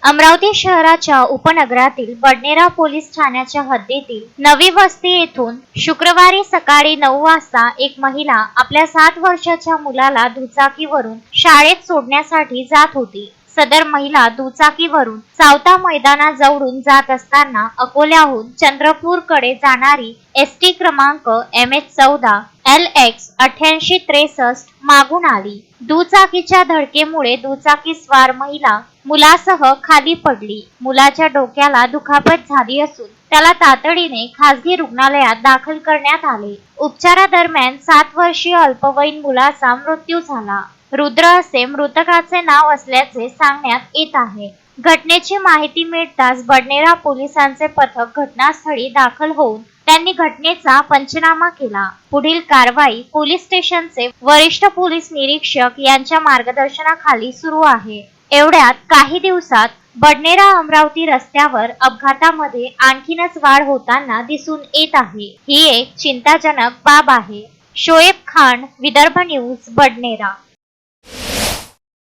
अमरावती शहराच्या उपनगरातील बडनेरा पोलीस ठाण्याच्या हद्दीतील नवी वस्ती येथून शुक्रवारी सकाळी 9 वाजता एक महिला आपल्या 7 वर्षाच्या मुलाला दुचाकीवरून शाळेत सोडण्यासाठी जात होती। सदर महिला दुचाकीवरून सावता मैदानाजवळून जात असताना अकोल्याहून चंद्रपूरकडे जाणारी एसटी क्रमांक MH14 LX 8863 मागून आली। दुचाकीच्या धडकेमुळे दुचाकीस्वार महिला मुलासह खाली पडली। मुलाच्या डोक्याला दुखापत झाली असून त्याला तातडीने खासगी रुग्णालयात दाखल करण्यात आले। उपचारादरम्यान 7 वर्षीय अल्पवयीन मुलाचा मृत्यू झाला। रुद्र असे मृतकाचे नाव असल्याचे सांगण्यात येत आहे। घटनेची माहिती मिळताच बडनेरा पोलिसांचे पथक घटनास्थळी दाखल होऊन त्यांनी घटनेचा पंचनामा केला। पुढील कारवाई पोलीस स्टेशनचे वरिष्ठ पोलीस निरीक्षक यांच्या मार्गदर्शनाखाली सुरू आहे। एवढ्यात काही दिवसात बडनेरा अमरावती रस्त्यावर अपघातामध्ये आणखीनच वाढ होताना दिसून येत आहे। ही एक चिंताजनक बाब आहे। शोएब खान, विदर्भ न्यूज, बडनेरा।